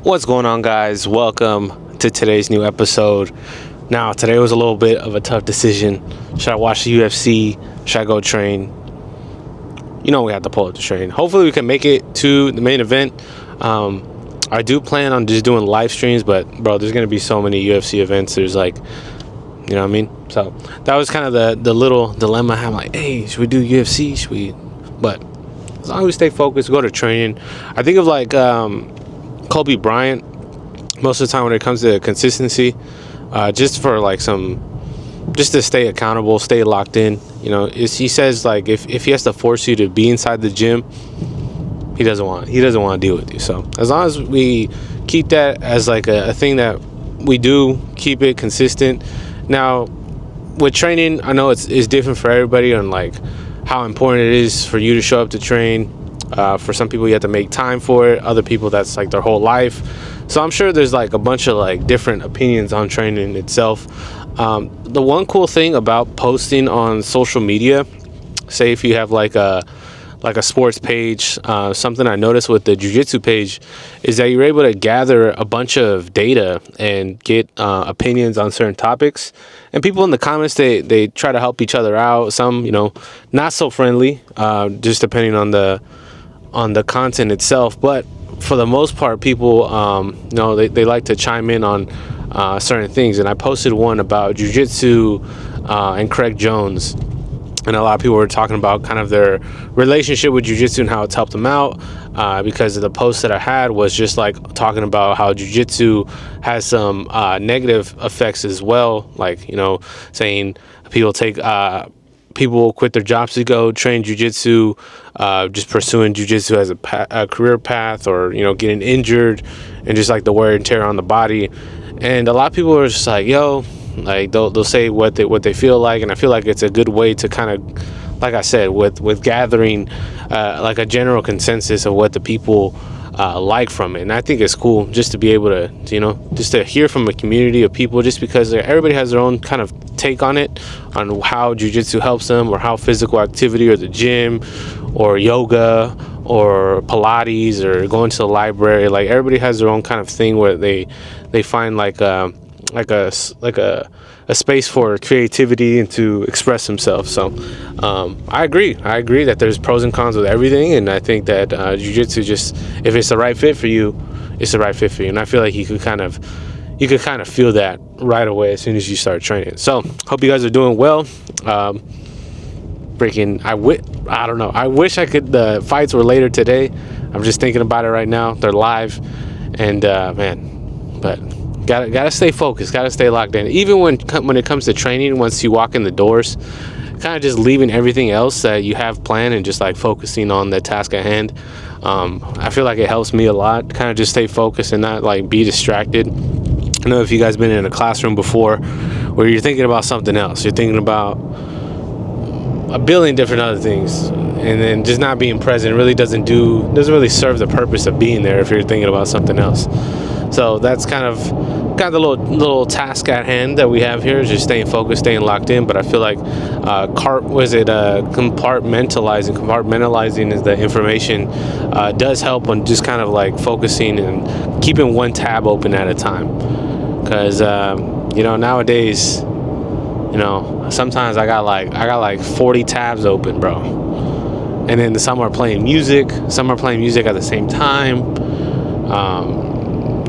What's going on, guys? Welcome to today's new episode. Now, today was a little bit of a tough decision. Should I watch the UFC? Should I go train? You know we have to pull up the train. Hopefully we can make it to the main event. I do plan on just doing live streams, but bro, there's going to be so many UFC events. There's like, you know what I mean? So that was kind of the little dilemma. I'm like, hey, should we do UFC? Should we? But as long as we stay focused, go to training. I think of like Kobe Bryant most of the time when it comes to consistency, just for like just to stay accountable, stay locked in. You know, he says like if he has to force you to be inside the gym, he doesn't want to deal with you. So as long as we keep that as like a thing that we do, keep it consistent. Now with training, I know it's different for everybody on like how important it is for you to show up to train. For some people you have to make time for it, other people that's like their whole life. So I'm sure there's like a bunch of like different opinions on training itself. The one cool thing about posting on social media, say if you have like a sports page, something I noticed with the jiu-jitsu page is that you're able to gather a bunch of data and get opinions on certain topics. And people in the comments, they try to help each other out. Some, you know, not so friendly, just depending on the content itself. But for the most part, people, you know, they like to chime in on certain things. And I posted one about jiu-jitsu and Craig Jones. And a lot of people were talking about kind of their relationship with jiu-jitsu and how it's helped them out, because of the post that I had was just like talking about how jiu-jitsu has some negative effects as well. Like, you know, saying people quit their jobs to go train jiu-jitsu, just pursuing jiu-jitsu as a career path, or, you know, getting injured and just like the wear and tear on the body. And a lot of people are just like, yo, like they'll say what they feel like, and I feel like it's a good way to kind of, like I said, with gathering like a general consensus of what the people like from it. And I think it's cool just to be able to, you know, just to hear from a community of people, just because everybody has their own kind of take on it, on how jiu-jitsu helps them, or how physical activity, or the gym, or yoga, or Pilates, or going to the library. Like everybody has their own kind of thing where they find like a space for creativity and to express themselves. So I agree that there's pros and cons with everything, and I think that jiu-jitsu, just if it's the right fit for you, it's the right fit for you. And I feel like you could kind of feel that right away as soon as you start training. So hope you guys are doing well. I don't know, I wish the fights were later today. I'm just thinking about it right now. They're live, and but Gotta stay focused, gotta stay locked in. Even when it comes to training, once you walk in the doors, kind of just leaving everything else that you have planned and just like focusing on the task at hand. I feel like it helps me a lot, kind of just stay focused and not like be distracted. I know if you guys been in a classroom before where you're thinking about something else, you're thinking about a billion different other things, and then just not being present really doesn't really serve the purpose of being there if you're thinking about something else. So that's kind of the little task at hand that we have here, is just staying focused, staying locked in. But I feel like compartmentalizing is the information, does help on just kind of like focusing and keeping one tab open at a time. Because you know, nowadays, you know, sometimes I got like 40 tabs open, bro. And then some are playing music at the same time.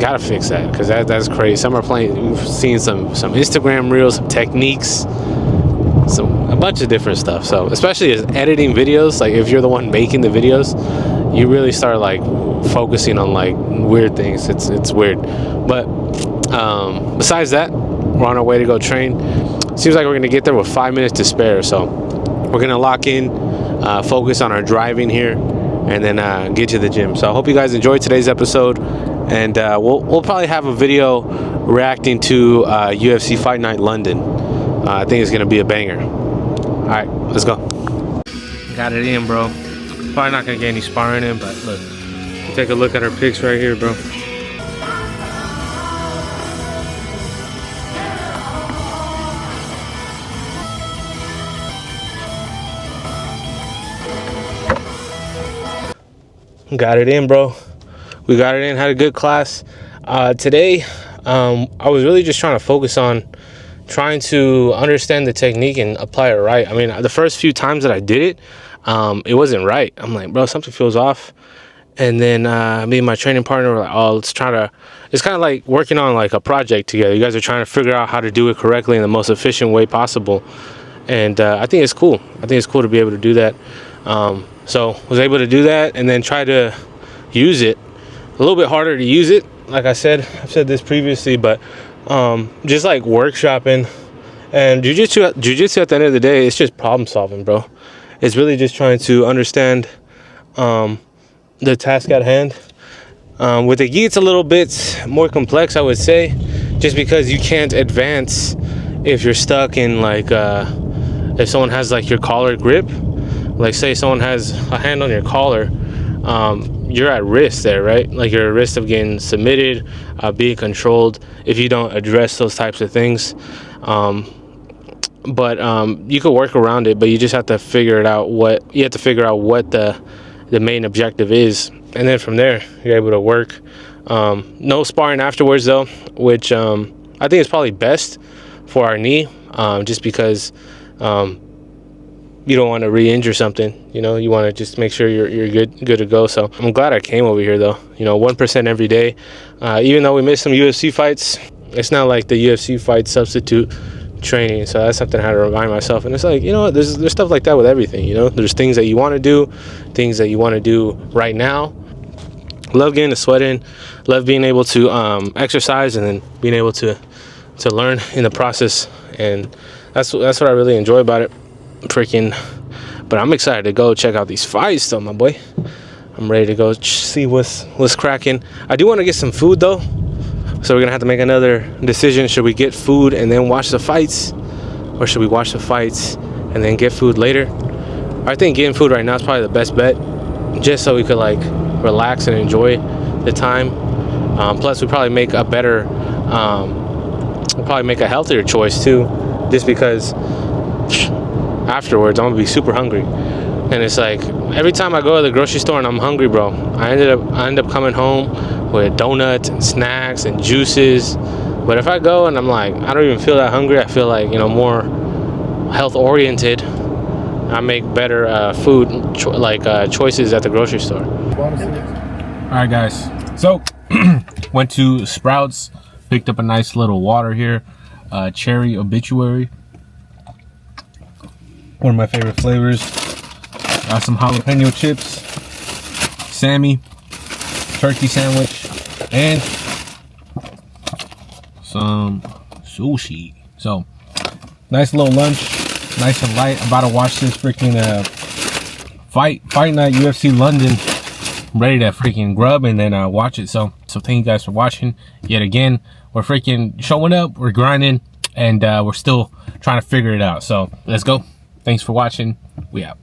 Gotta fix that, because that's crazy. Some are playing. We've seen some Instagram reels, some techniques, a bunch of different stuff. So especially as editing videos, like if you're the one making the videos, you really start like focusing on like weird things. It's weird. But besides that, we're on our way to go train. Seems like we're gonna get there with 5 minutes to spare. So we're gonna lock in, focus on our driving here, and then get to the gym. So I hope you guys enjoyed today's episode. And we'll probably have a video reacting to UFC Fight Night London. I think it's going to be a banger. All right, let's go. Got it in, bro. Probably not going to get any sparring in, but look. Take a look at our pics right here, bro. Got it in, bro. We got it in, had a good class. Today, I was really just trying to focus on trying to understand the technique and apply it right. I mean, the first few times that I did it, it wasn't right. I'm like, bro, something feels off. And then me and my training partner were like, oh, let's try to, it's kind of like working on like a project together. You guys are trying to figure out how to do it correctly in the most efficient way possible. And I think it's cool. I think it's cool to be able to do that. So was able to do that and then try to use it. A little bit harder to use it. Like I said, I've said this previously, but just like workshopping and jiu-jitsu at the end of the day, it's just problem solving, bro. It's really just trying to understand the task at hand. With the gi, it's a little bit more complex, I would say, just because you can't advance if you're stuck in like if someone has like your collar grip. Like say someone has a hand on your collar, you're at risk there, right? Like you're at risk of getting submitted, being controlled if you don't address those types of things. But you could work around it, but you just have to figure it out. What the main objective is, and then from there you're able to work. No sparring afterwards though, which I think is probably best for our knee, just because you don't want to re-injure something. You know, you want to just make sure you're good to go. So I'm glad I came over here though. You know, 1% every day. Even though we missed some UFC fights, it's not like the UFC fight substitute training. So that's something I had to remind myself. And it's like, you know, there's stuff like that with everything. You know, there's things that you want to do, things that you want to do right now. Love getting the sweat in. Love being able to exercise and then being able to learn in the process. And that's what I really enjoy about it. But I'm excited to go check out these fights though, my boy. I'm ready to go see what's cracking. I do want to get some food though, so we're gonna have to make another decision. Should we get food and then watch the fights, or should we watch the fights and then get food later? I think getting food right now is probably the best bet, just so we could like relax and enjoy the time. Plus we probably make a better we'll probably make a healthier choice too, just because afterwards I'm gonna be super hungry. And it's like every time I go to the grocery store and I'm hungry, bro, I end up coming home with donuts and snacks and juices. But if I go and I'm like, I don't even feel that hungry, I feel like, you know, more health oriented, I make better food choices at the grocery store. All right guys, so went to Sprouts, picked up a nice little water here, cherry obituary, one of my favorite flavors. Got some jalapeno chips, Sammy, turkey sandwich, and some sushi. So nice little lunch, nice and light. About to watch this freaking fight night, UFC London. I'm ready to freaking grub and then watch it. So thank you guys for watching yet again. We're freaking showing up, we're grinding, and we're still trying to figure it out. So let's go. Thanks for watching. We out.